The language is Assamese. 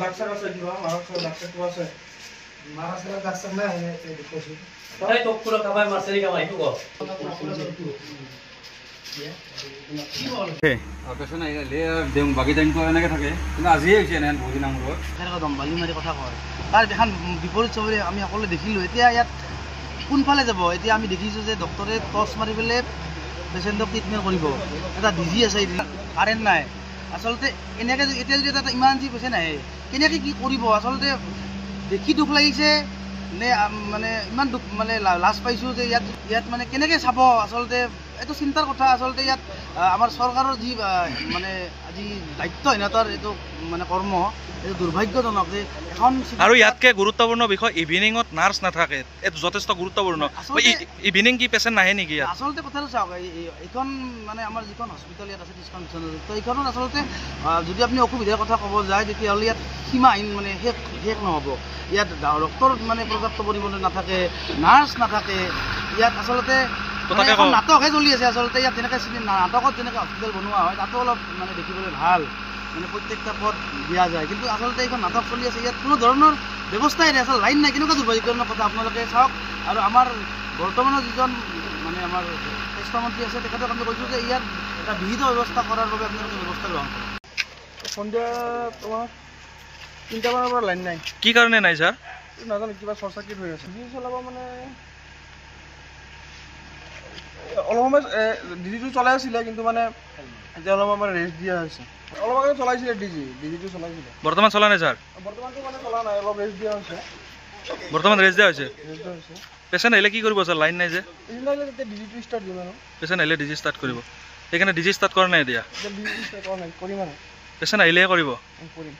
ডাক্তাৰ আছে কিবা মাৰাছৰ ডাক্তাৰটো আছে মাৰাছৰ ডাক্তাৰ নাই দেখোছি তই তোক পুরো কাবাই মাছেরি কামাই তো কর অকেশন আহিলে দেম বাকি টাইমটো এনেকে থাকে কিন্তু আজিয়ে হৈছে এনে বহুত দিন আগত এনেকৈ দমবালি মাৰি কথা কয় তাৰ এখন বিপৰীত চবৰে আমি সকলোৱে দেখিলোঁ এতিয়া ইয়াত কোনফালে যাব এতিয়া আমি দেখিছোঁ যে ডক্টৰে টৰ্চ মাৰি পেলাই পেচেণ্টক ট্ৰিটমেণ্ট কৰিব এটা ডিজি আছে কাৰেণ্ট নাই আচলতে এনেকৈ এতিয়া যদি এটা ইমাৰ্জেঞ্চি পেচেণ্ট আহে কেনেকৈ কি কৰিব আচলতে দেখি দুখ লাগিছে নে মানে ইমান দুখ মানে লাজ পাইছোঁ যে ইয়াত মানে কেনেকৈ চাব আচলতে এইটো চিন্তাৰ কথা আচলতে ইয়াত আমাৰ চৰকাৰৰ যি মানে আজি দায়িত্বহীনতাৰ এইটো মানে কৰ্ম এইটো দুৰ্ভাগ্যজনক যে এখন আৰু ইয়াতকৈ গুৰুত্বপূৰ্ণ বিষয় ইভিনিঙত নাৰ্ছ নাথাকে এইটো যথেষ্ট গুৰুত্বপূৰ্ণ ইভিনিং কি পেচেণ্ট নাহে নেকি ইয়াত আচলতে কথাটো চাওক এইখন মানে আমাৰ যিখন হস্পিটেল ইয়াত আছে ডিছকাউণ্ট তো এইখনত আচলতে যদি আপুনি অসুবিধাৰ কথা ক'ব যায় তেতিয়াহ'লে ইয়াত সীমাহীন মানে শেষ নহ'ব ইয়াত ডক্টৰ মানে পৰ্যাপ্ত পৰিমাণে নাথাকে নাৰ্ছ নাথাকে ইয়াত আচলতে নাটকহে চলি আছে আচলতে ইয়াত যেনেকৈ নাটকত যেনেকৈ হস্পিটেল বনোৱা হয় তাতো অলপ মানে দেখিবলৈ ভাল মানে প্ৰত্যেকটা পদ দিয়া যায় কিন্তু আচলতে এইখন নাটক চলি আছে ইয়াত কোনো ধৰণৰ ব্যৱস্থাই নাই আচলতে লাইন নাই কেনেকুৱা দুৰ্ভাগ্যজনক কথা আপোনালোকে চাওক আৰু আমাৰ বৰ্তমানৰ যিজন মানে আমাৰ স্বাস্থ্যমন্ত্ৰী আছে তেখেতক আমি কৈছোঁ যে ইয়াত এটা বিহিত ব্যৱস্থা কৰাৰ বাবে আপোনালোকে ব্যৱস্থা গ্ৰহণ কৰক সন্ধিয়া তোমাৰ 3টামানৰ পৰা লাইন নাই কি কাৰণে নাই ছাৰ নাজানো কিবা চৰ্ট চাৰ্কিট হৈ আছে ডিজি চলাব মানে অলপ সময় ডিজিটো চলাই আছিলে কিন্তু মানে এতিয়া অলপ আমাৰ ৰেষ্ট দিয়া হৈছে অলপ আগতে চলাইছিলে ডিজিটো চলাইছিলে বৰ্তমান চলা নাই ছাৰ বৰ্তমানটো মানে চলা নাই অলপ ৰেষ্ট দিয়া হৈছে বৰ্তমান ৰেষ্ট দিয়া হৈছে পেচেণ্ট আহিলে কি কৰিব ছাৰ লাইন নাই যে তেতিয়া ডিজিটো ষ্টাৰ্ট দিম আৰু পেচেণ্ট আহিলে ডিজি ষ্টাৰ্ট কৰিব সেইকাৰণে ডিজি ষ্টাৰ্ট কৰা নাই এতিয়া ডিজিটো ষ্টাৰ্ট কৰা নাই কৰিম আৰু পেচেণ্ট আহিলেহে কৰিব কৰিম